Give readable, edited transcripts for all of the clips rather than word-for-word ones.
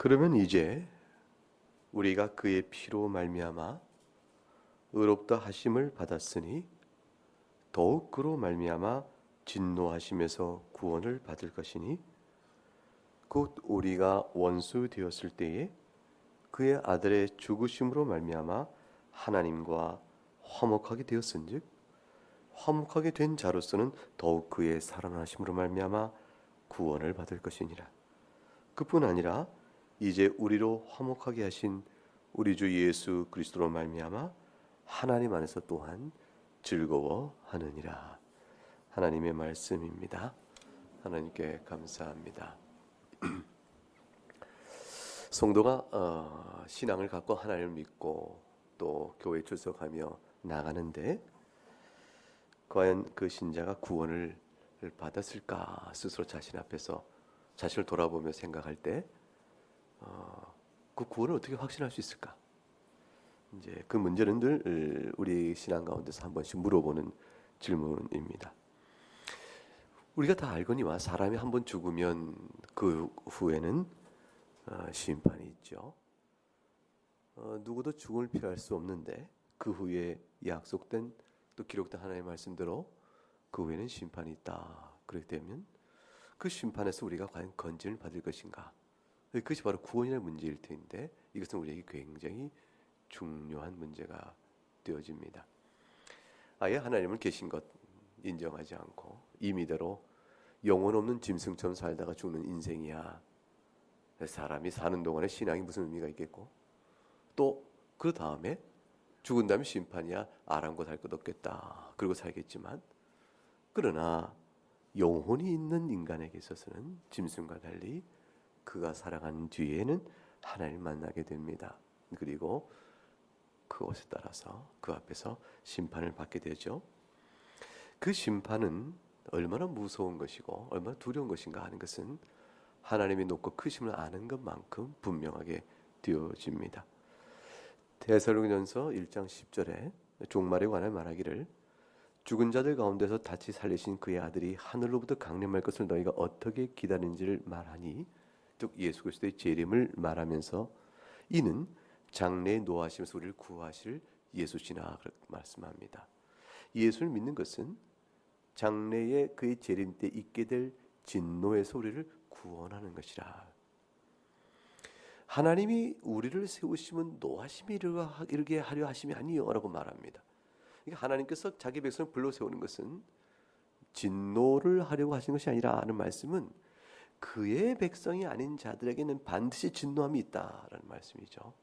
그러면 이제 우리가 그의 피로 말미암아 의롭다 하심을 받았으니 더욱 그로 말미암아 진노하심에서 구원을 받을 것이니 곧 우리가 원수 되었을 때에 그의 아들의 죽으심으로 말미암아 하나님과 화목하게 되었은즉 화목하게 된 자로서는 더욱 그의 살아나심으로 말미암아 구원을 받을 것이니라. 그뿐 아니라 이제 우리로 화목하게 하신 우리 주 예수 그리스도로 말미암아 하나님 안에서 또한 즐거워하느니라. 하나님의 말씀입니다. 하나님께 감사합니다. 성도가 신앙을 갖고 하나님을 믿고 또 교회에 출석하며 나가는데 과연 그 신자가 구원을 받았을까 스스로 자신 앞에서 자신을 돌아보며 생각할 때 그 구원을 어떻게 확신할 수 있을까? 이제 그 문제는 늘 우리 신앙 가운데서 한 번씩 물어보는 질문입니다. 우리가 다 알거니와 사람이 한 번 죽으면 그 후에는 심판이 있죠. 누구도 죽음을 피할 수 없는데 그 후에 약속된 또 기록된 하나님의 말씀대로 그 후에는 심판이 있다. 그렇게 되면 그 심판에서 우리가 과연 건진을 받을 것인가? 그것이 바로 구원이라는 문제일 텐데 이것은 우리에게 굉장히 중요한 문제가 되어집니다. 아예 하나님을 계신 것 인정하지 않고 임의대로 영혼 없는 짐승처럼 살다가 죽는 인생이야. 사람이 사는 동안에 신앙이 무슨 의미가 있겠고 또 그 다음에 죽은 다음에 심판이야. 아랑곳 할 것 없겠다. 그러고 살겠지만 그러나 영혼이 있는 인간에게 있어서는 짐승과 달리 그가 살아가는 뒤에는 하나님을 만나게 됩니다. 그리고 그것에 따라서 그 앞에서 심판을 받게 되죠. 그 심판은 얼마나 무서운 것이고 얼마나 두려운 것인가 하는 것은 하나님이 높고 크심을 아는 것만큼 분명하게 되어집니다. 데살로니가전서 1장 10절에 종말에 관해 말하기를 죽은 자들 가운데서 다시 살리신 그의 아들이 하늘로부터 강림할 것을 너희가 어떻게 기다리는지를 말하니 즉 예수 그리스도의 재림을 말하면서 이는 장래에 노하시면서 우리를 구하실 예수시나 그렇게 말씀합니다. 예수를 믿는 것은 장래에 그의 재림 때 있게 될 진노에서 우리를 구원하는 것이라. 하나님이 우리를 세우시면 노하심이 이르게 하려 하심이 아니요라고 말합니다. 그러니까 하나님께서 자기 백성을 불러 세우는 것은 진노를 하려고 하신 것이 아니라 하는 말씀은 그의 백성이 아닌 자들에게는 반드시 진노함이 있다라는 말씀이죠.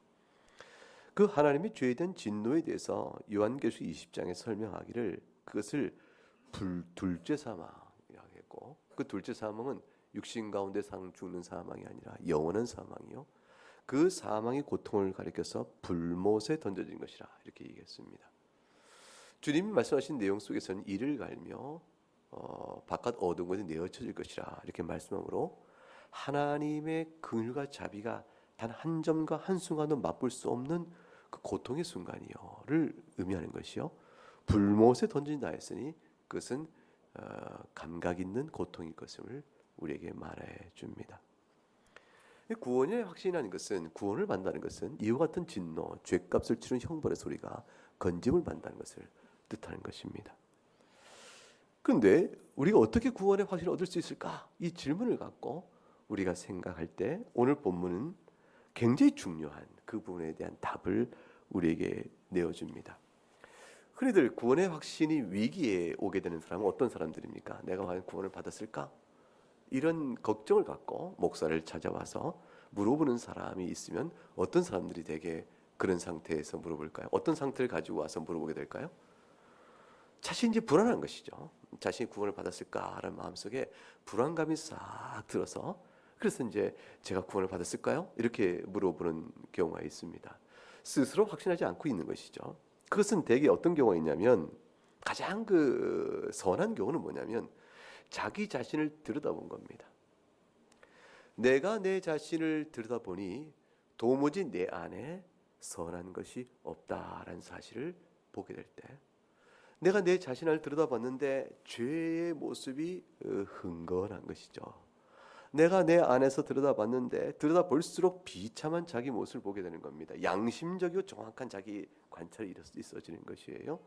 그 하나님의 죄에 대한 진노에 대해서 요한계시록 20장에 설명하기를 그것을 둘째 사망이라고 했고 그 둘째 사망은 육신 가운데 죽는 사망이 아니라 영원한 사망이요. 그 사망의 고통을 가리켜서 불못에 던져진 것이라 이렇게 얘기했습니다. 주님이 말씀하신 내용 속에서는 이를 갈며 바깥 어두운 곳에 내어쳐질 것이라 이렇게 말씀하므로 하나님의 긍휼과 자비가 단 한 점과 한순간도 맛볼 수 없는 그 고통의 순간이요를 의미하는 것이요. 불못에 던진다 했으니 그것은 감각 있는 고통일 것을 우리에게 말해 줍니다. 구원의 확신이라는 것은 구원을 받는다는 것은 이와 같은 진노, 죄값을 치른 형벌에서 우리가 건짐을 받는다는 것을 뜻하는 것입니다. 그런데 우리가 어떻게 구원의 확신을 얻을 수 있을까? 이 질문을 갖고 우리가 생각할 때 오늘 본문은 굉장히 중요한 그 부분에 대한 답을 우리에게 내어줍니다. 흔히들 구원의 확신이 위기에 오게 되는 사람은 어떤 사람들입니까? 내가 과연 구원을 받았을까? 이런 걱정을 갖고 목사를 찾아와서 물어보는 사람이 있으면 어떤 사람들이 되게 그런 상태에서 물어볼까요? 어떤 상태를 가지고 와서 물어보게 될까요? 자신이 이제 불안한 것이죠. 자신이 구원을 받았을까라는 마음속에 불안감이 싹 들어서 그래서 이제 제가 구원을 받았을까요? 이렇게 물어보는 경우가 있습니다. 스스로 확신하지 않고 있는 것이죠. 그것은 대개 어떤 경우가 있냐면 가장 그 선한 경우는 뭐냐면 자기 자신을 들여다본 겁니다. 내가 내 자신을 들여다보니 도무지 내 안에 선한 것이 없다라는 사실을 보게 될 때 내가 내 자신을 들여다봤는데 죄의 모습이 흥건한 것이죠. 내가 내 안에서 들여다봤는데 들여다볼수록 비참한 자기 모습을 보게 되는 겁니다. 양심적이고 정확한 자기 관찰이 있어지는 것이에요.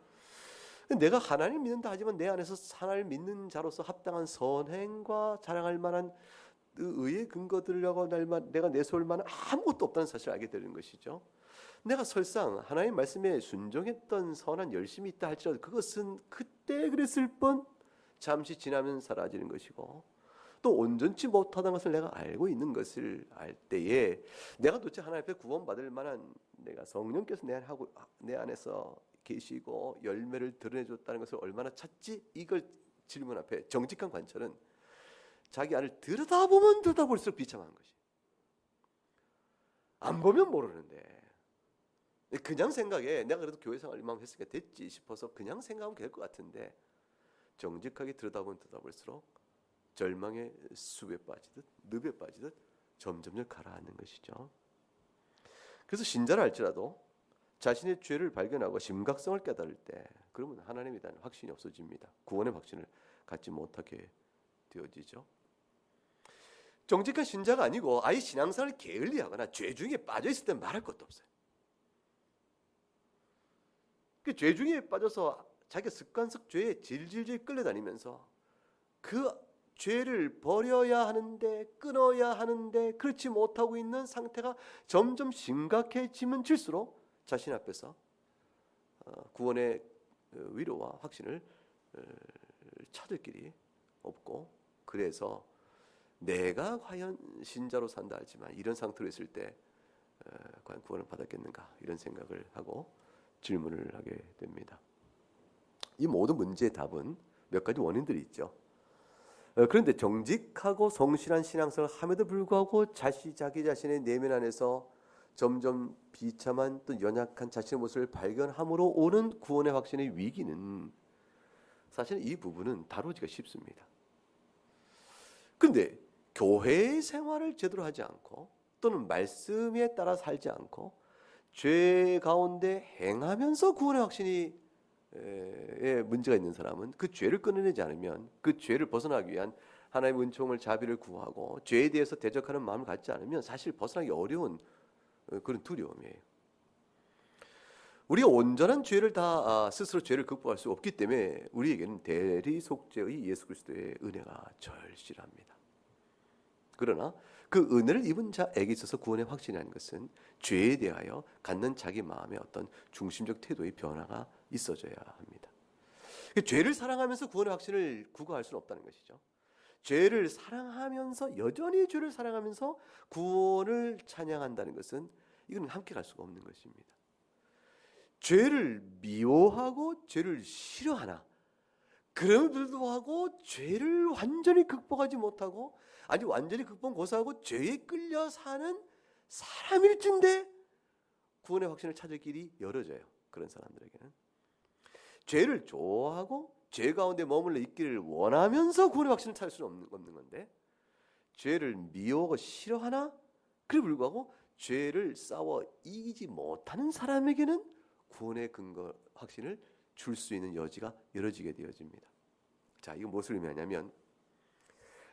내가 하나님 믿는다 하지만 내 안에서 하나님 믿는 자로서 합당한 선행과 자랑할 만한 의의 근거들이라고 내가 내세울 만한 아무것도 없다는 사실을 알게 되는 것이죠. 내가 설상 하나님 말씀에 순종했던 선한 열심이 있다 할지라도 그것은 그때 그랬을 뿐 잠시 지나면 사라지는 것이고, 또 온전치 못하다는 것을 내가 알고 있는 것을 알 때에 내가 도대체 하나님 앞에 구원받을 만한, 내가 성령께서 내 안에서 계시고 열매를 드러내줬다는 것을 얼마나 찾지? 이걸 질문 앞에 정직한 관찰은 자기 안을 들여다보면 들여다볼수록 비참한 것이. 안 보면 모르는데 그냥 생각에 내가 그래도 교회 생활 이만큼 했으니까 됐지 싶어서 그냥 생각하면 될 것 같은데, 정직하게 들여다보면 들여다볼수록 절망의 숲에 빠지듯 늪에 빠지듯 점점 가라앉는 것이죠. 그래서 신자라 할지라도 자신의 죄를 발견하고 심각성을 깨달을 때, 그러면 하나님에 대한 확신이 없어집니다. 구원의 확신을 갖지 못하게 되어지죠. 정직한 신자가 아니고 아예 신앙생활을 게을리하거나 죄 중에 빠져 있을 때 말할 것도 없어요. 그 죄 중에 빠져서 자기가 습관적 죄에 질질질 끌려다니면서 그 죄를 버려야 하는데 끊어야 하는데 그렇지 못하고 있는 상태가 점점 심각해지면 질수록 자신 앞에서 구원의 위로와 확신을 찾을 길이 없고, 그래서 내가 과연 신자로 산다 하지만 이런 상태로 있을 때 과연 구원을 받았겠는가, 이런 생각을 하고 질문을 하게 됩니다. 이 모든 문제의 답은 몇 가지 원인들이 있죠. 그런데 정직하고 성실한 신앙생활을 함에도 불구하고 자기 자신의 내면 안에서 점점 비참한 또 연약한 자신의 모습을 발견함으로 오는 구원의 확신의 위기는 사실은 이 부분은 다루기가 쉽습니다. 그런데 교회 생활을 제대로 하지 않고 또는 말씀에 따라 살지 않고 죄 가운데 행하면서 구원의 확신이 문제가 있는 사람은 그 죄를 끊어내지 않으면, 그 죄를 벗어나기 위한 하나님의 은총을 자비를 구하고 죄에 대해서 대적하는 마음을 갖지 않으면 사실 벗어나기 어려운 그런 두려움이에요. 우리가 온전한 죄를 다 스스로 죄를 극복할 수 없기 때문에 우리에게는 대리속죄의 예수 그리스도의 은혜가 절실합니다. 그러나 그 은혜를 입은 자에게 있어서 구원의 확신이라는 것은 죄에 대하여 갖는 자기 마음의 어떤 중심적 태도의 변화가 있어져야 합니다. 죄를 사랑하면서 구원의 확신을 구가할 수는 없다는 것이죠. 죄를 사랑하면서, 여전히 죄를 사랑하면서 구원을 찬양한다는 것은 이건 함께 갈 수가 없는 것입니다. 죄를 미워하고 죄를 싫어하나, 그럼에도 불구하고 죄를 완전히 극복하지 못하고 아니 완전히 극복 고사하고 죄에 끌려 사는 사람일진데 구원의 확신을 찾을 길이 열어져요. 그런 사람들에게는 죄를 좋아하고 죄 가운데 머물러 있기를 원하면서 구원의 확신을 찾을 수는 없는 건데, 죄를 미워하고 싫어하나 그에 불구하고 죄를 싸워 이기지 못하는 사람에게는 구원의 근거 확신을 줄 수 있는 여지가 열어지게 되어집니다. 자, 이거 무엇을 의미하냐면,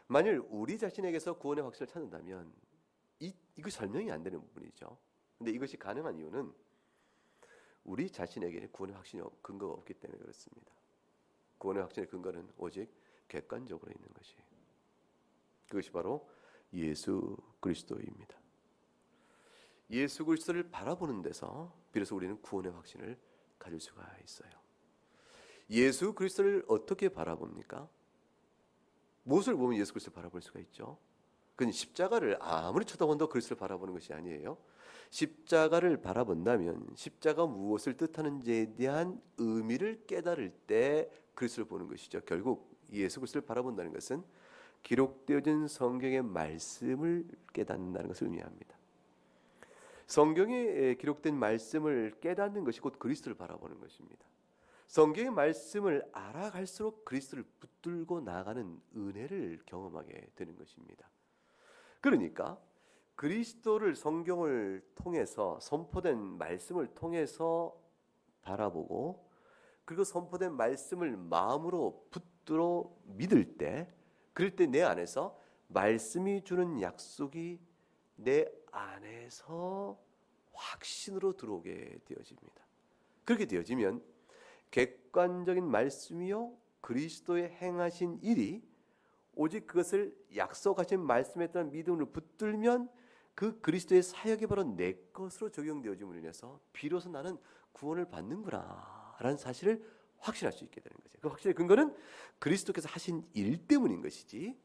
만일 우리 자신에게서 구원의 확신을 찾는다면 이거 설명이 안 되는 부분이죠. 근데 이것이 가능한 이유는 우리 자신에게 구원의 확신이 근거가 없기 때문에 그렇습니다. 구원의 확신의 근거는 오직 객관적으로 있는 것이에요. 그것이 바로 예수 그리스도입니다. 예수 그리스도를 바라보는 데서 비로소 우리는 구원의 확신을 가질 수가 있어요. 예수 그리스도를 어떻게 바라봅니까? 무엇을 보면 예수 그리스도를 바라볼 수가 있죠? 그건 십자가를 아무리 쳐다본다고 그리스도를 바라보는 것이 아니에요. 십자가를 바라본다면 십자가 무엇을 뜻하는지에 대한 의미를 깨달을 때 그리스도를 보는 것이죠. 결국 예수 그리스도를 바라본다는 것은 기록되어진 성경의 말씀을 깨닫는다는 것을 의미합니다. 성경에 기록된 말씀을 깨닫는 것이 곧 그리스도를 바라보는 것입니다. 성경의 말씀을 알아갈수록 그리스도를 붙들고 나가는 은혜를 경험하게 되는 것입니다. 그러니까 그리스도를 성경을 통해서 선포된 말씀을 통해서 바라보고, 그리고 선포된 말씀을 마음으로 붙들어 믿을 때, 그럴 때 내 안에서 말씀이 주는 약속이 내 안에서 확신으로 들어오게 되어집니다. 그렇게 되어지면 객관적인 말씀이요 그리스도의 행하신 일이 오직 그것을 약속하신 말씀에 따른 믿음으로 붙들면 그 그리스도의 사역이 바로 내 것으로 적용되어짐으로 인해서 비로소 나는 구원을 받는구나 라는 사실을 확신할 수 있게 되는 거죠. 그 확신의 근거는 그리스도께서 하신 일 때문인 것이지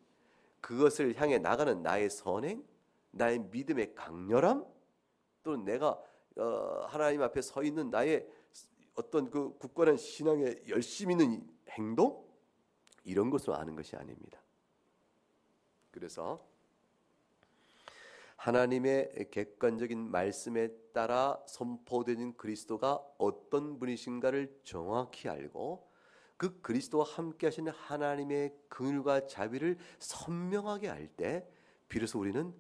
그것을 향해 나가는 나의 선행, 나의 믿음의 강렬함, 또는 내가 하나님 앞에 서 있는 나의 어떤 그 굳건한 신앙의 열심 있는 행동, 이런 것으로 아는 것이 아닙니다. 그래서 하나님의 객관적인 말씀에 따라 선포되는 그리스도가 어떤 분이신가를 정확히 알고 그 그리스도와 함께 하시는 하나님의 긍휼과 자비를 선명하게 알 때 비로소 우리는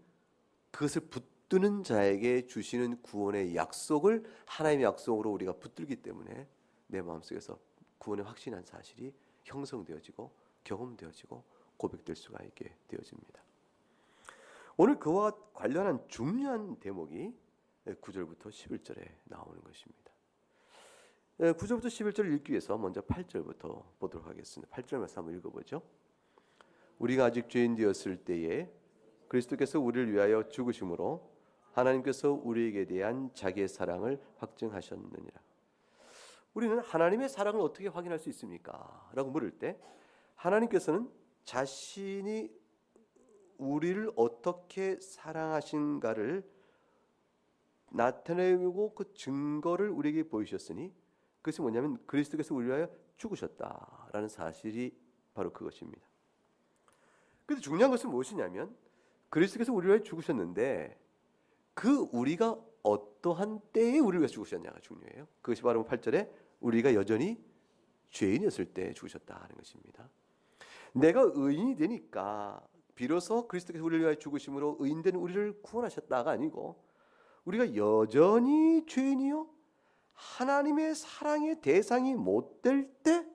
그것을 붙드는 자에게 주시는 구원의 약속을 하나님의 약속으로 우리가 붙들기 때문에 내 마음속에서 구원의 확신한 사실이 형성되어지고 경험되어지고 고백될 수가 있게 되어집니다. 오늘 그와 관련한 중요한 대목이 9절부터 11절에 나오는 것입니다. 9절부터 11절을 읽기 위해서 먼저 8절부터 보도록 하겠습니다. 8절 말씀 한번 읽어보죠. 우리가 아직 죄인 되었을 때에 그리스도께서 우리를 위하여 죽으심으로 하나님께서 우리에게 대한 자기의 사랑을 확증하셨느니라. 우리는 하나님의 사랑을 어떻게 확인할 수 있습니까? 라고 물을 때 하나님께서는 자신이 우리를 어떻게 사랑하신가를 나타내고 그 증거를 우리에게 보이셨으니 그것이 뭐냐면 그리스도께서 우리를 위하여 죽으셨다라는 사실이 바로 그것입니다. 그런데 중요한 것은 무엇이냐면 그리스도께서 우리를 위하여 죽으셨는데 그 우리가 어떠한 때에 우리를 위해서 죽으셨냐가 중요해요. 그것이 바로 8절에 우리가 여전히 죄인이었을 때 죽으셨다는 것입니다. 내가 의인이 되니까 비로소 그리스도께서 우리를 위하여 죽으심으로 의인된 우리를 구원하셨다가 아니고 우리가 여전히 죄인이요 하나님의 사랑의 대상이 못 될 때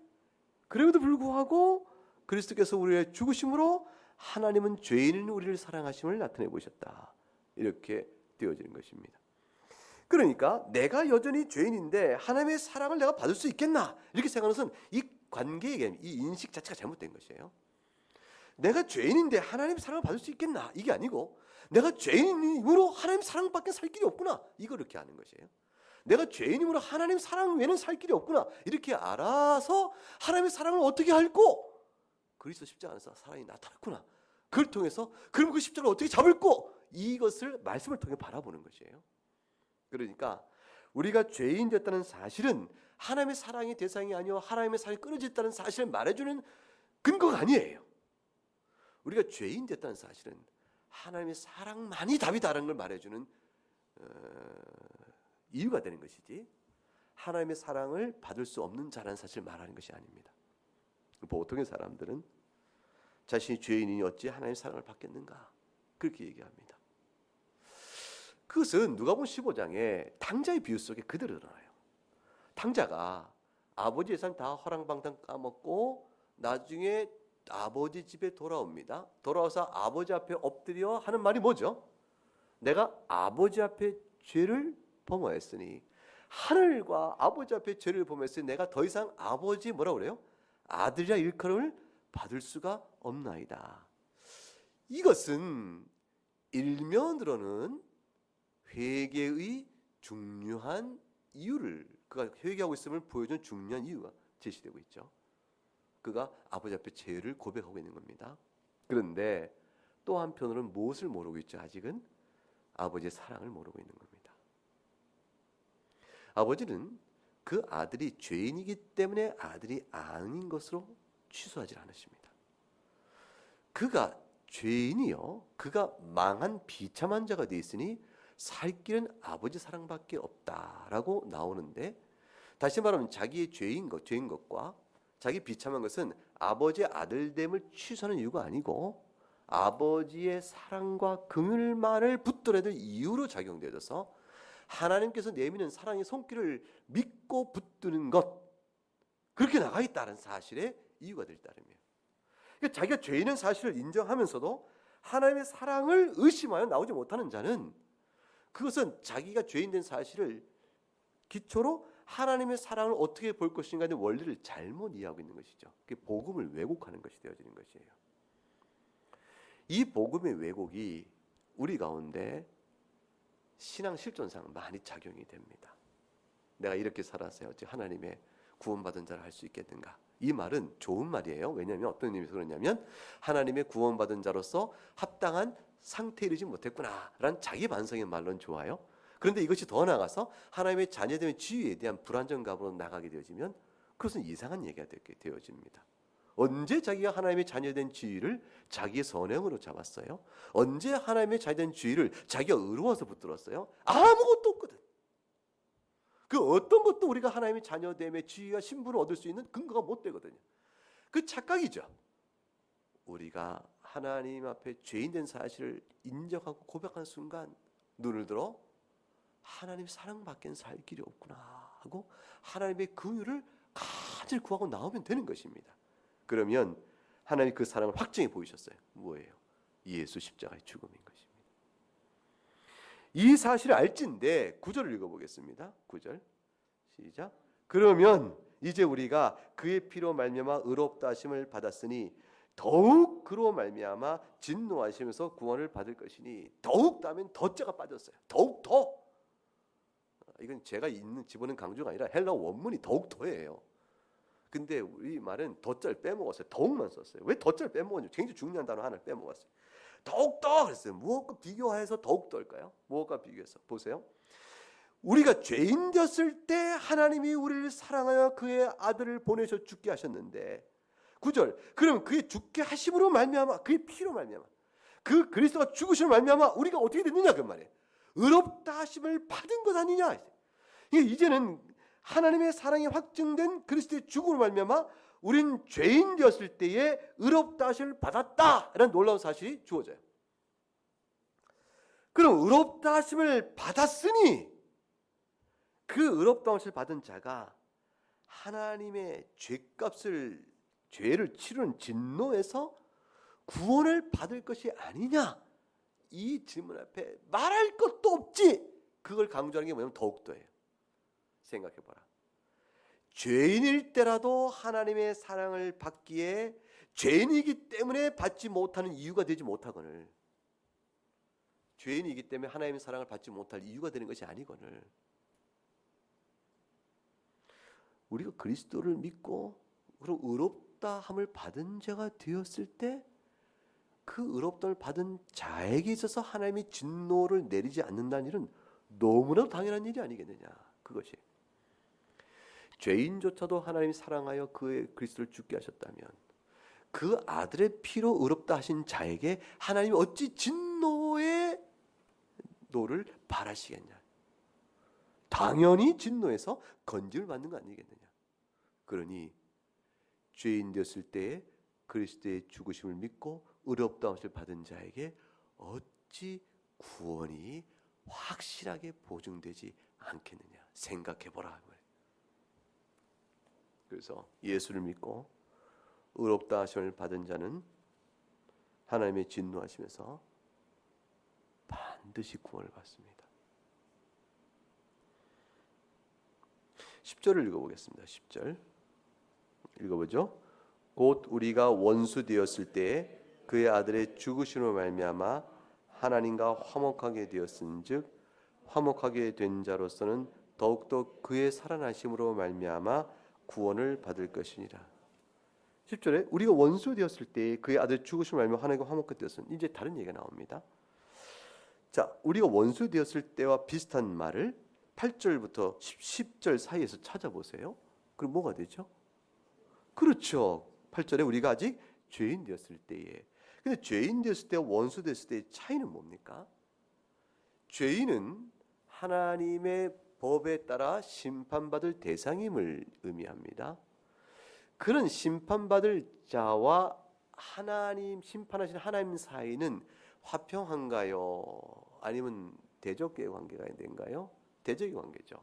그럼에도 불구하고 그리스도께서 우리를 위하여 죽으심으로 하나님은 죄인인 우리를 사랑하심을 나타내 보셨다. 이렇게 되어지는 것입니다. 그러니까 내가 여전히 죄인인데 하나님의 사랑을 내가 받을 수 있겠나 이렇게 생각하는 것은 이 관계의 개념, 이 인식 자체가 잘못된 것이에요. 내가 죄인인데 하나님의 사랑을 받을 수 있겠나 이게 아니고 내가 죄인이므로 하나님 사랑밖에 살 길이 없구나 이거 이렇게 아는 것이에요. 내가 죄인이므로 하나님 사랑 외에는 살 길이 없구나 이렇게 알아서 하나님의 사랑을 어떻게 할꼬? 그리스도 십자가 안에서 사랑이 나타났구나. 그걸 통해서 그럼 그 십자가를 어떻게 잡을꼬? 이것을 말씀을 통해 바라보는 것이에요. 그러니까 우리가 죄인 됐다는 사실은 하나님의 사랑의 대상이 아니요 하나님의 사랑이 끊어졌다는 사실을 말해주는 근거가 아니에요. 우리가 죄인 됐다는 사실은 하나님의 사랑만이 답이다라는 걸 말해주는 이유가 되는 것이지 하나님의 사랑을 받을 수 없는 자라는 사실을 말하는 것이 아닙니다. 보통의 사람들은 자신이 죄인이니 어찌 하나님의 사랑을 받겠는가 그렇게 얘기합니다. 그것은 누가복음 15장에 탕자의 비유 속에 그대로 드러나요. 탕자가 아버지 예산 다 허랑방탕 까먹고 나중에 아버지 집에 돌아옵니다. 돌아와서 아버지 앞에 엎드려 하는 말이 뭐죠? 내가 아버지 앞에 죄를 범하였으니 하늘과 아버지 앞에 죄를 범했으니 내가 더 이상 아버지 뭐라고 그래요? 아들이라 일컬음을 받을 수가 없나이다. 이것은 일면으로는 회개의 중요한 이유를 그가 회개하고 있음을 보여준 중요한 이유가 제시되고 있죠. 그가 아버지 앞에 죄를 고백하고 있는 겁니다. 그런데 또 한편으로는 무엇을 모르고 있죠? 아직은 아버지의 사랑을 모르고 있는 겁니다. 아버지는 그 아들이 죄인이기 때문에 아들이 아닌 것으로 취소하지 않으십니다. 그가 죄인이요 그가 망한 비참한 자가 되어 있으니 살 길은 아버지 사랑밖에 없다라고 나오는데 다시 말하면 자기의 죄인 것과 자기 비참한 것은 아버지의 아들됨을 취소하는 이유가 아니고 아버지의 사랑과 긍휼만을 붙들어야 될 이유로 작용되어져서 하나님께서 내미는 사랑의 손길을 믿고 붙드는 것 그렇게 나가 있다는 사실의 이유가 될 따름이에요. 그러니까 자기가 죄인은 사실을 인정하면서도 하나님의 사랑을 의심하여 나오지 못하는 자는 그것은 자기가 죄인된 사실을 기초로 하나님의 사랑을 어떻게 볼 것인가 하는 원리를 잘못 이해하고 있는 것이죠. 그게 복음을 왜곡하는 것이 되어지는 것이에요. 이 복음의 왜곡이 우리 가운데 신앙 실존상 많이 작용이 됩니다. 내가 이렇게 살아서요, 하나님의 구원받은 자를 할 수 있겠는가? 이 말은 좋은 말이에요. 왜냐하면 어떤 의미에서 그러냐면 하나님의 구원받은 자로서 합당한 상태에 이르지 못했구나 라는 자기 반성의 말로는 좋아요. 그런데 이것이 더 나아가서 하나님의 자녀됨의 지위에 대한 불안정감으로 나가게 되어지면 그것은 이상한 얘기가 되어집니다. 언제 자기가 하나님의 자녀된 지위를 자기의 선행으로 잡았어요? 언제 하나님의 자녀된 지위를 자기가 의로워서 붙들었어요? 아무것도 없거든. 그 어떤 것도 우리가 하나님의 자녀됨의 지위와 신분을 얻을 수 있는 근거가 못 되거든요. 그 착각이죠. 우리가 하나님 앞에 죄인된 사실을 인정하고 고백하는 순간 눈을 들어 하나님의 사랑밖엔 살 길이 없구나 하고 하나님의 긍휼을 간절히 구하고 나오면 되는 것입니다. 그러면 하나님이 그 사랑을 확증해 보이셨어요. 뭐예요? 예수 십자가의 죽음인 것입니다. 이 사실을 알진데 9절을 읽어보겠습니다. 9절 시작. 그러면 이제 우리가 그의 피로 말미암아 의롭다 하심을 받았으니 더욱 그로 말미암아 진노하시면서 구원을 받을 것이니 더욱 따면 더자가 빠졌어요. 더욱 더. 이건 제가 있는 집어넣은 강조가 아니라 헬라 원문이 더욱 더예요. 근데 우리 말은 더자를 빼먹었어요. 더욱만 썼어요. 왜 더자를 빼먹었는지 굉장히 중요한 단어 하나를 빼먹었어요. 더욱 더 그랬어요. 무엇과 비교해서 더욱 더일까요? 무엇과 비교해서 보세요. 우리가 죄인 되었을 때 하나님이 우리를 사랑하여 그의 아들을 보내셔 죽게 하셨는데 9절 그럼 그의 죽게 하심으로 말미암아 그의 피로 말미암아 그 그리스도가 죽으심으로 말미암아 우리가 어떻게 됐느냐 그 말이에요. 의롭다 하심을 받은 것 아니냐. 이제는 하나님의 사랑이 확증된 그리스도의 죽음으로 말미암아 우린 죄인 되었을 때에 의롭다 하심을 받았다라는 놀라운 사실이 주어져요. 그럼 의롭다 하심을 받았으니 그 의롭다 하심을 받은 자가 하나님의 죄를 치르는 진노에서 구원을 받을 것이 아니냐? 이 질문 앞에 말할 것도 없지. 그걸 강조하는 게 뭐냐면 더욱더예요. 생각해봐라. 죄인일 때라도 하나님의 사랑을 받기에 죄인이기 때문에 받지 못하는 이유가 되지 못하거늘 죄인이기 때문에 하나님의 사랑을 받지 못할 이유가 되는 것이 아니거늘 우리가 그리스도를 믿고 그리고 의롭다 함을 받은 자가 되었을 때 그 의롭다를 받은 자에게 있어서 하나님이 진노를 내리지 않는다는 일은 너무나 당연한 일이 아니겠느냐. 그것이 죄인조차도 하나님이 사랑하여 그의 그리스도를 죽게 하셨다면 그 아들의 피로 의롭다 하신 자에게 하나님이 어찌 진노의 노를 바라시겠냐. 당연히 진노에서 건짐을 받는 거 아니겠느냐. 그러니 죄인 되었을 때에 그리스도의 죽으심을 믿고 의롭다 하심을 받은 자에게 어찌 구원이 확실하게 보증되지 않겠느냐. 생각해보라. 그래서 예수를 믿고 의롭다 하심을 받은 자는 하나님의 진노하심에서 반드시 구원을 받습니다. 10절을 읽어보겠습니다. 10절 읽어보죠. 곧 우리가 원수 되었을 때에 그의 아들의 죽으심으로 말미암아 하나님과 화목하게 되었은즉 화목하게 된 자로서는 더욱더 그의 살아나심으로 말미암아 구원을 받을 것이니라. 10절에 우리가 원수 되었을 때 그의 아들 죽으심을 알며 하나님과 화목하게 되었으니 이제 다른 얘기가 나옵니다. 자, 우리가 원수 되었을 때와 비슷한 말을 8절부터 10절 사이에서 찾아보세요. 그럼 뭐가 되죠? 그렇죠. 8절에 우리가 아직 죄인 되었을 때에. 근데 죄인 되었을 때와 원수 되었을 때의 차이는 뭡니까? 죄인은 하나님의 법에 따라 심판받을 대상임을 의미합니다. 그런 심판받을 자와 하나님 심판하신 하나님 사이는 화평한가요? 아니면 대적의 관계가 된가요? 대적의 관계죠.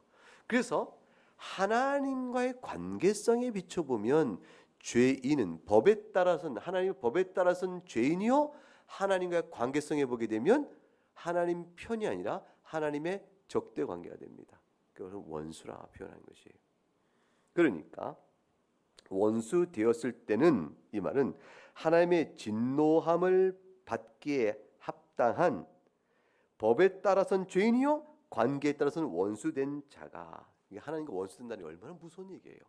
그래서 하나님과의 관계성에 비춰보면 죄인은 법에 따라서는 하나님의 법에 따라서는 죄인이요 하나님과의 관계성에 보게 되면 하나님 편이 아니라 하나님의 적대 관계가 됩니다. 그것을 원수라 표현한 것이에요. 그러니까 원수 되었을 때는 이 말은 하나님의 진노함을 받기에 합당한 법에 따라서는 죄인이요 관계에 따라서는 원수된 자가, 이게 하나님과 원수된다는 게 얼마나 무서운 얘기예요.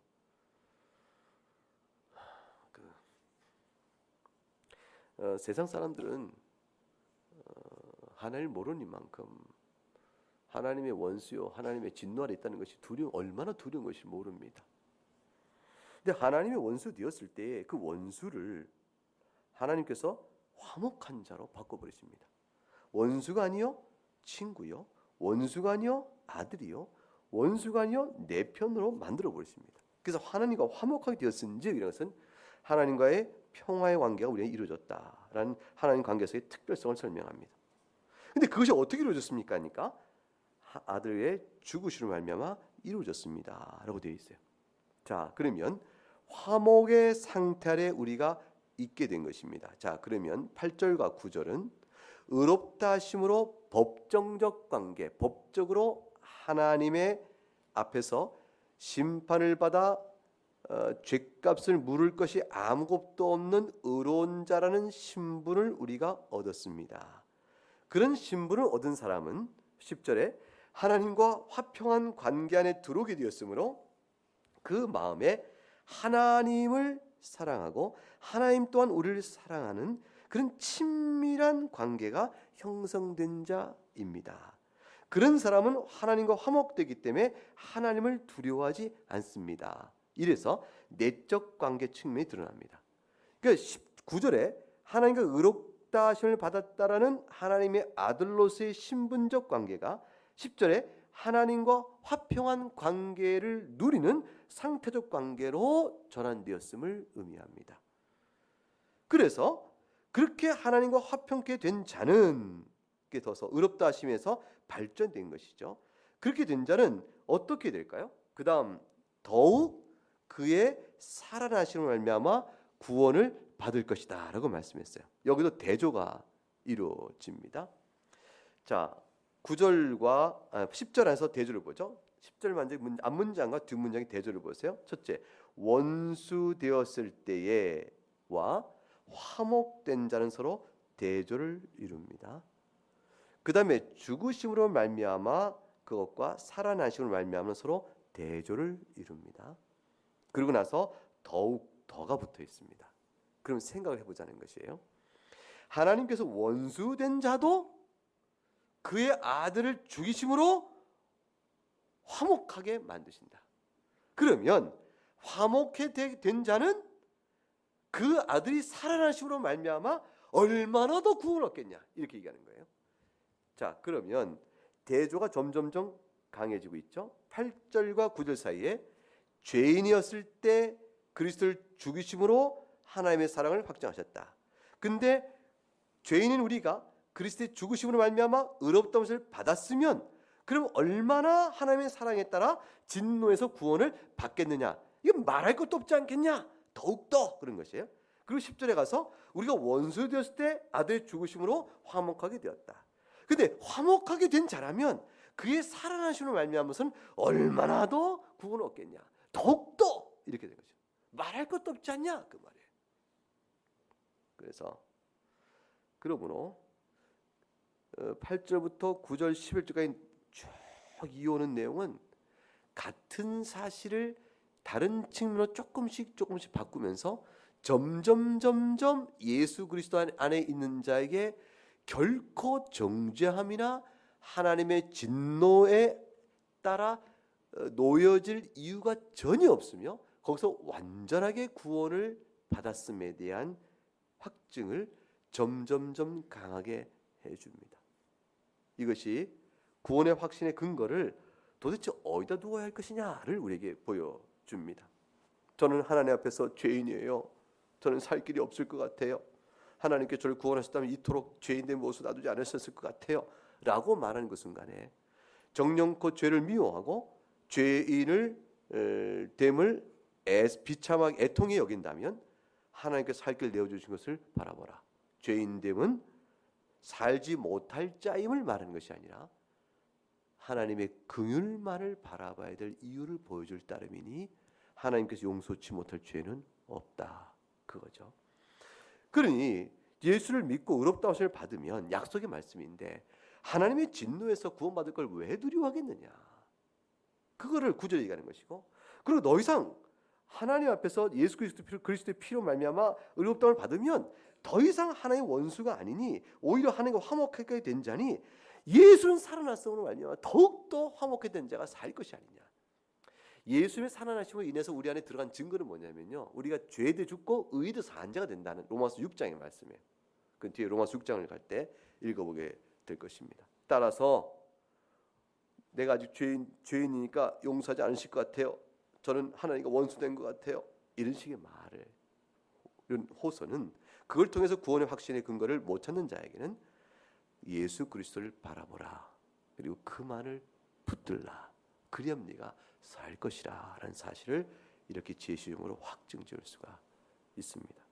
세상 사람들은 하나님을 모르는 만큼 하나님의 원수요 하나님의 진노 아래 있다는 것이 얼마나 두려운 것이 모릅니다. 근데 하나님의 원수 되었을 때 그 원수를 하나님께서 화목한 자로 바꿔버리십니다. 원수가 아니요 친구요, 원수가 아니요 아들이요, 원수가 아니요 내 편으로 만들어 버리십니다. 그래서 하나님과 화목하게 되었은즉 이런 것은 하나님과의 평화의 관계가 우리에게 이루어졌다라는 하나님 관계에서의 특별성을 설명합니다. 근데 그것이 어떻게 이루어졌습니까? 하니까 아들의 죽으심으로 말미암아 이루어졌습니다라고 되어 있어요. 자, 그러면 화목의 상태 아래 우리가 있게 된 것입니다. 자, 그러면 8절과 9절은 의롭다 하심으로 법정적 관계, 법적으로 하나님의 앞에서 심판을 받아 죄값을 물을 것이 아무것도 없는 의로운 자라는 신분을 우리가 얻었습니다. 그런 신분을 얻은 사람은 10절에 하나님과 화평한 관계 안에 들어오게 되었으므로 그 마음에 하나님을 사랑하고 하나님 또한 우리를 사랑하는 그런 친밀한 관계가 형성된 자입니다. 그런 사람은 하나님과 화목되기 때문에 하나님을 두려워하지 않습니다. 이래서 내적 관계 측면이 드러납니다. 그러니까 19절에 하나님과 의롭다 하심을 받았다라는 하나님의 아들로서의 신분적 관계가 10절에 하나님과 화평한 관계를 누리는 상태적 관계로 전환되었음을 의미합니다. 그래서 그렇게 하나님과 화평케 된 자는 더서 의롭다 하심에서 발전된 것이죠. 그렇게 된 자는 어떻게 될까요? 그 다음 더욱 그의 살아나심을 말미암아 구원을 받을 것이다 라고 말씀했어요. 여기도 대조가 이루어집니다. 자, 9절과 10절 안에서 대조를 보죠. 10절 앞문장과 뒷문장의 대조를 보세요. 첫째, 원수 되었을 때에와 화목된 자는 서로 대조를 이룹니다. 그 다음에 죽으심으로 말미암아 그것과 살아나심으로 말미암아 서로 대조를 이룹니다. 그리고 나서 더욱 더가 붙어 있습니다. 그럼 생각을 해보자는 것이에요. 하나님께서 원수된 자도 그의 아들을 죽이심으로 화목하게 만드신다. 그러면 화목해 된 자는 그 아들이 살아나심으로 말미암아 얼마나 더 구원을 얻겠냐 이렇게 얘기하는 거예요. 자, 그러면 대조가 점점점 강해지고 있죠. 8절과 9절 사이에 죄인이었을 때 그리스도를 죽이심으로 하나님의 사랑을 확정하셨다. 근데 죄인인 우리가 그리스도의 죽으심으로 말미암아 의롭다함을 받았으면 그럼 얼마나 하나님의 사랑에 따라 진노에서 구원을 받겠느냐. 이건 말할 것도 없지 않겠냐. 더욱더 그런 것이에요. 그리고 10절에 가서 우리가 원수 되었을 때 아들의 죽으심으로 화목하게 되었다. 근데 화목하게 된 자라면 그의 살아나심으로 말미암은 얼마나 더 구원을 얻겠냐. 더욱더 이렇게 된 거죠. 말할 것도 없지 않냐 그 말이에요. 그래서 그러므로 8절부터 9절 11절까지 쭉 이어오는 내용은 같은 사실을 다른 측면으로 조금씩 바꾸면서 점점 예수 그리스도 안에 있는 자에게 결코 정죄함이나 하나님의 진노에 따라 놓여질 이유가 전혀 없으며 거기서 완전하게 구원을 받았음에 대한 확증을 점점 강하게 해줍니다. 이것이 구원의 확신의 근거를 도대체 어디다 두어야 할 것이냐를 우리에게 보여줍니다. 저는 하나님 앞에서 죄인이에요. 저는 살 길이 없을 것 같아요. 하나님께 저를 구원하셨다면 이토록 죄인된 모습 놔두지 않으셨을 것 같아요 라고 말하는 그 순간에 정령코 죄를 미워하고 죄인을 됨을 비참하게 애통히 여긴다면 하나님께 살 길을 내어주신 것을 바라보라. 죄인됨은 살지 못할 자임을 말하는 것이 아니라 하나님의 긍휼만을 바라봐야 될 이유를 보여줄 따름이니 하나님께서 용서치 못할 죄는 없다. 그거죠. 그러니 예수를 믿고 의롭다 하심을 받으면 약속의 말씀인데 하나님의 진노에서 구원받을 걸 왜 두려워하겠느냐. 그거를 구절에 얘기하는 것이고, 그리고 더 이상 하나님 앞에서 예수 그리스도의 피로 말미암아 의롭다함을 받으면 더 이상 하나님의 원수가 아니니 오히려 하나님과 화목하게 된 자니 예수는 살아났음으로 말미암아 더욱더 화목하게 된 자가 살 것이 아니냐. 예수님의 살아나심으로 인해서 우리 안에 들어간 증거는 뭐냐면요, 우리가 죄도 죽고 의도 산 자가 된다는 로마서 6장의 말씀이에요. 그 뒤에 로마서 6장을 갈 때 읽어보게 될 것입니다. 따라서 내가 아직 죄인이니까 용서하지 않으실 것 같아요. 저는 하나님과 원수된 것 같아요. 이런 식의 말을, 이런 호소는 그걸 통해서 구원의 확신의 근거를 못 찾는 자에게는 예수 그리스도를 바라보라. 그리고 그 말을 붙들라. 그리하면 네가 살 것이라 라는 사실을 이렇게 제시용으로 확증 지을 수가 있습니다.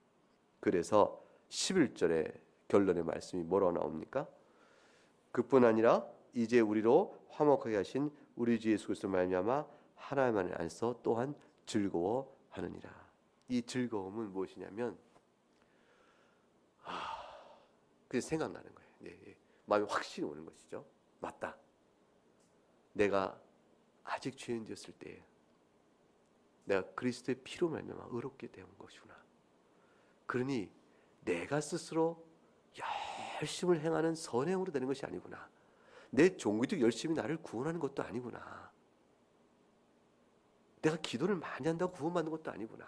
그래서 11절의 결론의 말씀이 뭐라고 나옵니까? 그뿐 아니라 이제 우리로 화목하게 하신 우리 주 예수 그리스도 말미암아 하나님 안에서 또한 즐거워하느니라. 이 즐거움은 무엇이냐면 그게 생각나는 거예요. 예. 마음에 확신이 오는 것이죠. 맞다. 내가 아직 죄인 되었을 때 내가 그리스도의 피로 말미암아 의롭게 된 것이구나. 그러니 내가 스스로 열심을 행하는 선행으로 되는 것이 아니구나. 내 종교적 열심이 나를 구원하는 것도 아니구나. 내가 기도를 많이 한다고 구원받는 것도 아니구나.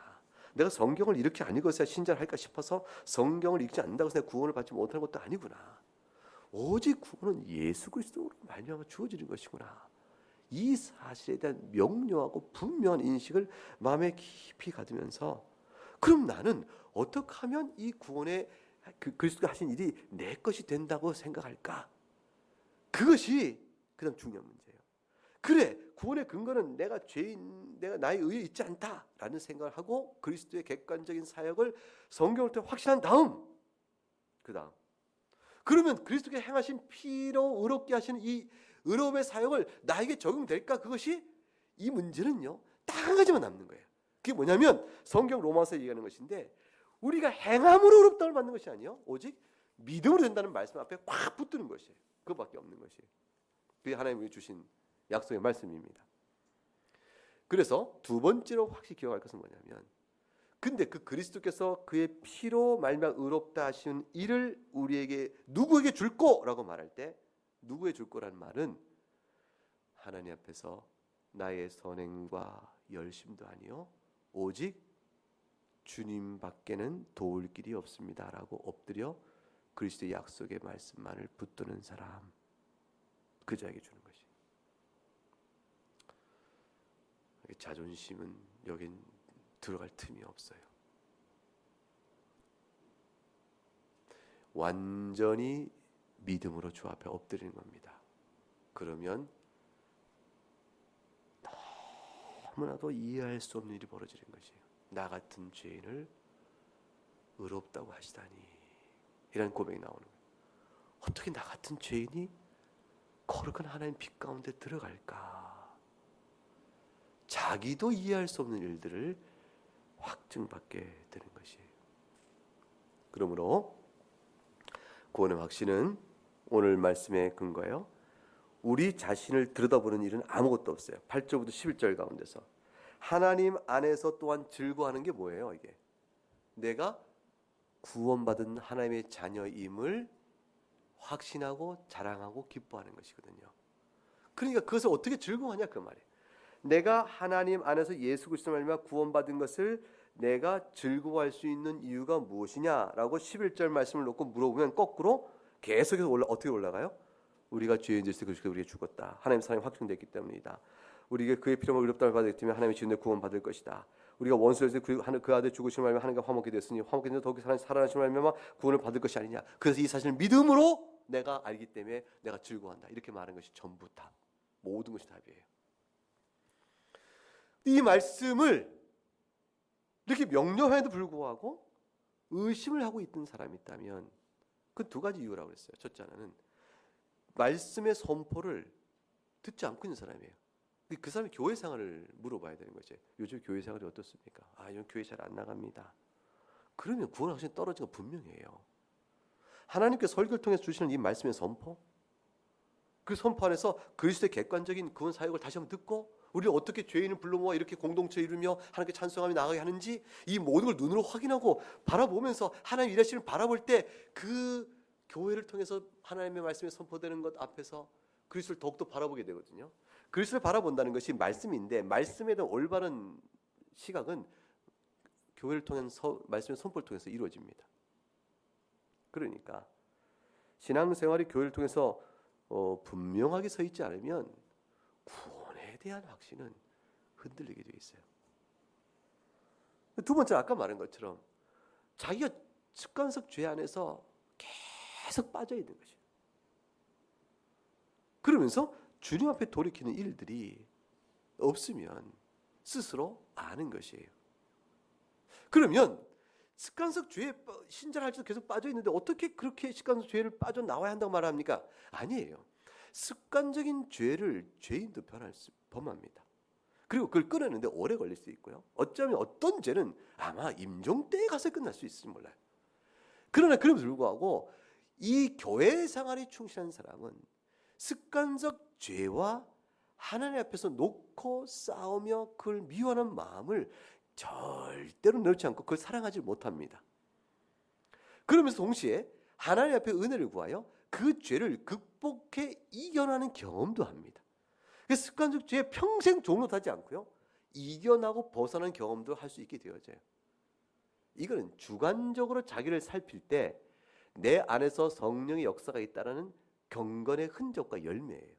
내가 성경을 이렇게 안 읽어서야 신자를 할까 싶어서 성경을 읽지 않는다고 해서 내가 구원을 받지 못하는 것도 아니구나. 오직 구원은 예수 그리스도로 말미암아 주어지는 것이구나. 이 사실에 대한 명료하고 분명한 인식을 마음에 깊이 가두면서, 그럼 나는 어떻게 하면 이 구원의 그리스도가 하신 일이 내 것이 된다고 생각할까? 그것이 그다음 중요한 문제예요. 그래, 구원의 근거는 내가 죄인, 내가 나의 의에 있지 않다라는 생각을 하고 그리스도의 객관적인 사역을 성경을 통해 확신한 다음, 그다음 그러면 그리스도께 행하신 피로 의롭게 하시는 이 의로움의 사역을 나에게 적용될까? 그것이, 이 문제는요 딱 한 가지만 남는 거예요. 그게 뭐냐면 성경 로마서에 얘기하는 것인데, 우리가 행함으로 의롭다를 받는 것이 아니요 오직 믿음으로 된다는 말씀 앞에 꽉 붙드는 것이에요. 그것밖에 없는 것이에요. 그게 하나님이 주신 약속의 말씀입니다. 그래서 두 번째로 확실히 기억할 것은 뭐냐면, 근데 그 그리스도께서 그의 피로 말미암아 의롭다 하신 이를 우리에게 누구에게 줄 거라고 말할 때, 누구에 줄 거라는 말은 하나님 앞에서 나의 선행과 열심도 아니요 오직 주님밖에는 도울 길이 없습니다라고 엎드려 그리스도의 약속의 말씀만을 붙드는 사람, 그 자에게 주는 것이. 자존심은 여긴 들어갈 틈이 없어요. 완전히 믿음으로 주 앞에 엎드리는 겁니다. 그러면 너무나도 이해할 수 없는 일이 벌어지는 것이에요. 나 같은 죄인을 의롭다고 하시다니, 이런 고백이 나오는 거예요. 어떻게 나 같은 죄인이 거룩한 하나님 빛 가운데 들어갈까? 자기도 이해할 수 없는 일들을 확증받게 되는 것이에요. 그러므로 구원의 확신은 오늘 말씀의 근거예요. 우리 자신을 들여다보는 일은 아무것도 없어요. 8절부터 11절 가운데서 하나님 안에서 또한 즐거워하는 게 뭐예요? 이게 내가 구원받은 하나님의 자녀임을 확신하고 자랑하고 기뻐하는 것이거든요. 그러니까 그것을 어떻게 즐거워하냐 그 말이에요. 내가 하나님 안에서 예수 그리스도 말미암아 구원받은 것을 내가 즐거워할 수 있는 이유가 무엇이냐라고 11절 말씀을 놓고 물어보면 거꾸로 계속해서 어떻게 올라가요? 우리가 죄인 됐을 때 그리스도가 우리에게 죽었다. 하나님 사랑이 확증됐기 때문이다. 우리에게 그의 피로 의롭다를 받았기 때문에 하나님의 지은대 구원받을 것이다. 우리가 원수였을 때 그 아들 죽으신 말미암아 하나님과 화목이 됐으니 화목이 되어 더욱이 살아나신 말미암아 구원을 받을 것이 아니냐. 그래서 이 사실을 믿음으로 내가 알기 때문에 내가 즐거워한다. 이렇게 말하는 것이 전부 답. 모든 것이 답이에요. 이 말씀을 이렇게 명료함에도 불구하고 의심을 하고 있던 사람이 있다면 그 두 가지 이유라고 그랬어요. 첫째 하나는 말씀의 선포를 듣지 않고 있는 사람이에요. 그 사람이 교회 생활을 물어봐야 되는 거죠. 요즘 교회 생활이 어떻습니까? 요즘 교회 잘 안 나갑니다. 그러면 구원 확신이 떨어진 거 분명해요. 하나님께 설교를 통해서 주시는 이 말씀의 선포, 그 선포 안에서 그리스도의 객관적인 구원 사역을 다시 한번 듣고 우리가 어떻게 죄인을 불러 모아 이렇게 공동체 이루며 하나님께 찬송하며 나아가게 하는지 이 모든 걸 눈으로 확인하고 바라보면서 하나님 일하시는 바라볼 때 그 교회를 통해서 하나님의 말씀이 선포되는 것 앞에서 그리스도를 더욱더 바라보게 되거든요. 그리스도를 바라본다는 것이 말씀인데 말씀에 대한 올바른 시각은 교회를 통한 말씀의 선포를 통해서 이루어집니다. 그러니까 신앙생활이 교회를 통해서 분명하게 서 있지 않으면 구원에 대한 확신은 흔들리게 되어 있어요. 두 번째 아까 말한 것처럼 자기가 습관적 죄 안에서 계속 빠져 있는 것이에요. 그러면서 주님 앞에 돌이키는 일들이 없으면 스스로 아는 것이에요. 그러면 습관적 죄에 신자할지도 계속 빠져 있는데 어떻게 그렇게 습관적 죄를 빠져나와야 한다고 말합니까? 아니에요. 습관적인 죄를 죄인도 범합니다. 그리고 그걸 끊었는데 오래 걸릴 수 있고요. 어쩌면 어떤 죄는 아마 임종 때에 가서 끝날 수 있을지 몰라요. 그러나 그럼에도 불구하고 이 교회 생활이 충실한 사람은 습관적 죄와 하나님 앞에서 놓고 싸우며 그걸 미워하는 마음을 절대로 넣지 않고 그걸 사랑하지 못합니다. 그러면서 동시에 하나님 앞에 은혜를 구하여 그 죄를 극복해 이겨나는 경험도 합니다. 습관적 죄에 평생 종로하지 않고요. 이겨나고 벗어나는 경험도 할 수 있게 되어져요. 이거는 주관적으로 자기를 살필 때 내 안에서 성령의 역사가 있다는 경건의 흔적과 열매예요.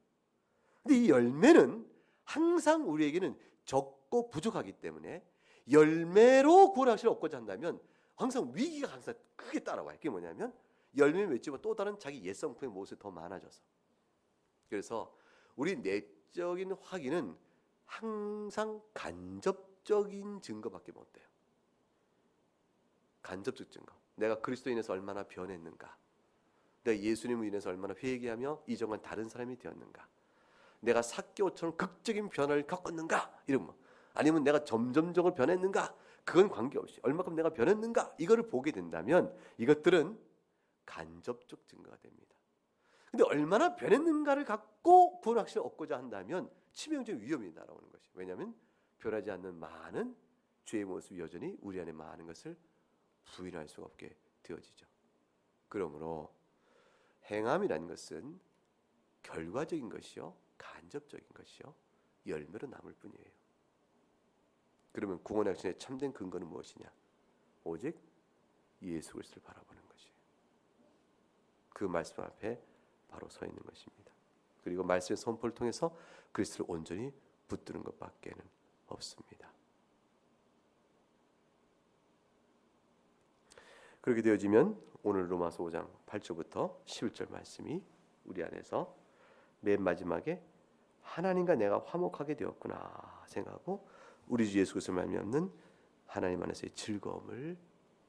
근데 이 열매는 항상 우리에게는 적고 부족하기 때문에 열매로 구원 확신을 얻고자 한다면 항상 위기가 항상 크게 따라와요. 그게 뭐냐면 열매를 맺지만 또 다른 자기 옛성품의 모습이 더 많아져서. 그래서 우리 내적인 확인은 항상 간접적인 증거밖에 못 돼요. 간접적 증거. 내가 그리스도인에서 얼마나 변했는가. 내가 예수님을 인해서 얼마나 회개하며 이전과는 다른 사람이 되었는가. 내가 삭개오처럼 극적인 변화를 겪었는가. 이런 거. 아니면 내가 점점적으로 변했는가. 그건 관계없이 얼마큼 내가 변했는가. 이거를 보게 된다면 이것들은 간접적 증거가 됩니다. 근데 얼마나 변했는가를 갖고 구원 확신을 얻고자 한다면 치명적 위험이 날아오는 것이. 왜냐하면 변하지 않는 많은 죄의 모습이 여전히 우리 안에 많은 것을 부인할 수가 없게 되어지죠. 그러므로 행함이라는 것은 결과적인 것이요, 간접적인 것이요, 열매로 남을 뿐이에요. 그러면 구원 확신의 참된 근거는 무엇이냐? 오직 예수 그리스도를 바라보는 것이에요. 그 말씀 앞에 바로 서 있는 것입니다. 그리고 말씀의 선포를 통해서 그리스도를 온전히 붙드는 것밖에는 없습니다. 그렇게 되어지면 오늘 로마서 5장 8절부터 11절 말씀이 우리 안에서 맨 마지막에 하나님과 내가 화목하게 되었구나 생각하고 우리 주 예수 그리스도를 말미암는 하나님 안에서의 즐거움을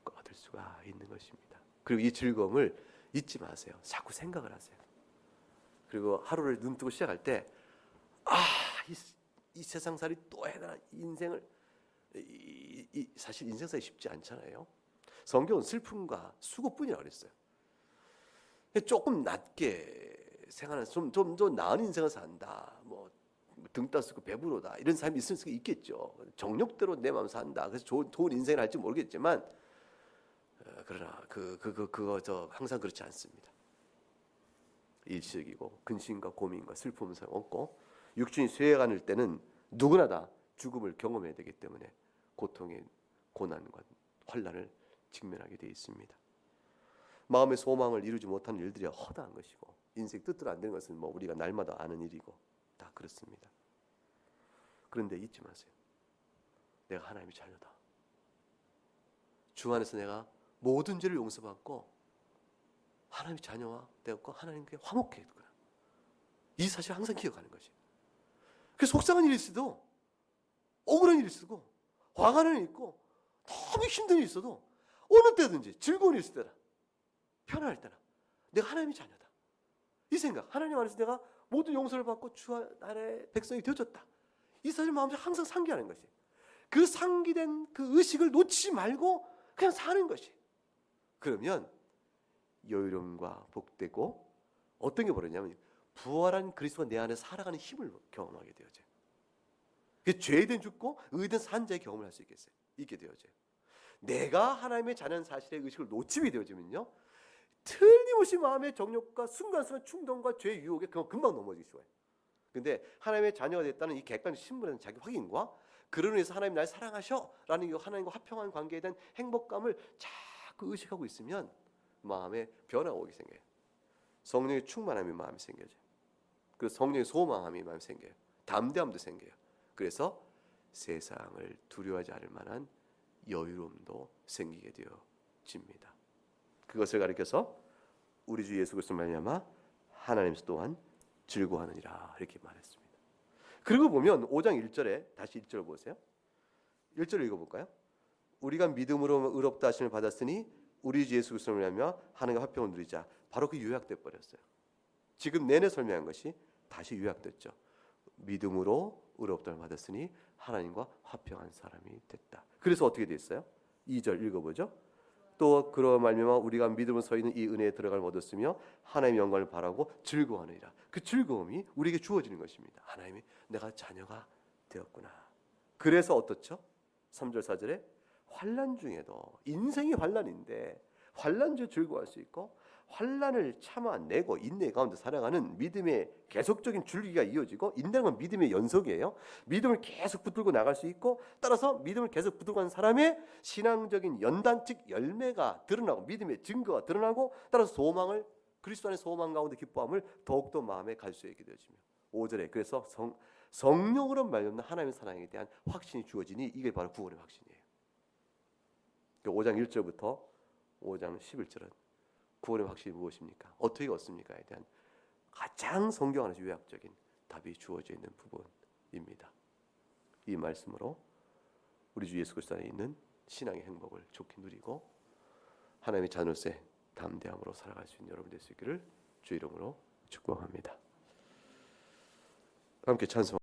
얻을 수가 있는 것입니다. 그리고 이 즐거움을 잊지 마세요. 자꾸 생각을 하세요. 그리고 하루를 눈 뜨고 시작할 때 이 세상살이 또 해야 되나, 인생을 사실 인생살이 쉽지 않잖아요. 성경은 슬픔과 수고뿐이라고 그랬어요. 조금 낮게 생활하는 좀 더 나은 인생을 산다. 뭐 등 따스고 배부르다 이런 사람이 있을 수 있겠죠. 정욕대로 내 마음 산다. 그래서 좋은 인생을 할지 모르겠지만 그러나 그거 항상 그렇지 않습니다. 일시적이고 근심과 고민과 슬픔은 없고 육신이 쇠해가는 때는 누구나 다 죽음을 경험해야 되기 때문에 고통의 고난과 환난을 직면하게 되어 있습니다. 마음의 소망을 이루지 못하는 일들이 허다한 것이고 인생 뜻대로 안 되는 것은 뭐 우리가 날마다 아는 일이고 다 그렇습니다. 그런데 잊지 마세요. 내가 하나님의 자녀다. 주 안에서 내가 모든 죄를 용서받고 하나님의 자녀와 되었고 하나님께 화목했구나. 이 사실을 항상 기억하는 것이에요. 그래서 속상한 일이 있어도 억울한 일이 있어도 화가 나는 일이 있고 너무 힘든 일이 있어도 어느 때든지 즐거운 일이 있을 때나 편안할 때나 내가 하나님의 자녀다. 이 생각, 하나님 안에서 내가 모든 용서를 받고 주 아래 백성이 되어졌다. 이 사실 마음속에 항상 상기하는 것이, 그 상기된 그 의식을 놓치지 말고 그냥 사는 것이, 그러면 여유로움과 복되고 어떤 게 벌어지냐면 부활한 그리스도가 내 안에 살아가는 힘을 경험하게 되어져요. 죄든 죽고 의든 산 자의 경험을 할 수 있게 되어져요. 내가 하나님의 자녀는 사실의 의식을 놓치게 되어지면요, 틀림없이 마음의 정욕과 순간순간 충동과 죄의 유혹에 금방 넘어지기 쉬워요. 근데 하나님의 자녀가 됐다는 이 객관적 신분에 자기 확인과 그런 의미에서 하나님 날 사랑하셔라는 이 하나님과 화평한 관계에 대한 행복감을 자꾸 의식하고 있으면 마음에 변화가 오게 생겨요. 성령의 충만함이 마음에 생겨져요. 그래서 성령의 소망함이 마음에 생겨요. 담대함도 생겨요. 그래서 세상을 두려워하지 않을 만한 여유로움도 생기게 되어집니다. 그것을 가리켜서 우리 주 예수 그리스도 말미암아 하나님 또한 즐거워하느니라 이렇게 말했습니다. 그리고 보면 5장 1절에 다시 1절 보세요. 1절 읽어볼까요? 우리가 믿음으로 의롭다 하심을 받았으니 우리 주 예수 그리스도를 말미암아 하나님과 화평을 누리자. 바로 그 요약돼 버렸어요. 지금 내내 설명한 것이 다시 요약됐죠. 믿음으로 의롭다를 받았으니 하나님과 화평한 사람이 됐다. 그래서 어떻게 됐어요? 2절 읽어보죠. 또 그러 말미암아 우리가 믿음으로 서 있는 이 은혜에 들어갈 얻었으며 하나님의 영광을 바라고 즐거워하느니라. 그 즐거움이 우리에게 주어지는 것입니다. 하나님이 내가 자녀가 되었구나. 그래서 어떻죠? 3절 4절에 환난 중에도, 인생이 환난인데 환난 중에 즐거워할 수 있고 환난을 참아내고 인내 가운데 살아가는 믿음의 계속적인 줄기가 이어지고, 인내는 건 믿음의 연속이에요. 믿음을 계속 붙들고 나갈 수 있고, 따라서 믿음을 계속 붙들고 가는 사람의 신앙적인 연단 즉 열매가 드러나고 믿음의 증거가 드러나고, 따라서 소망을, 그리스도 안의 소망 가운데 기뻐함을 더욱더 마음에 갈 수 있게 되어지며, 5절에 그래서 성령으로 말미암는 하나님의 사랑에 대한 확신이 주어지니 이게 바로 구원의 확신이에요. 5장 1절부터 5장 11절은 구원의 확신이 무엇입니까? 어떻게 얻습니까에 대한 가장 성경 안에서 요약적인 답이 주어져 있는 부분입니다. 이 말씀으로 우리 주 예수 그리스도 안에 있는 신앙의 행복을 좋게 누리고 하나님의 자녀로서의 담대함으로 살아갈 수 있는 여러분 될 수 있기를 주 이름으로 축복합니다. 함께 찬송.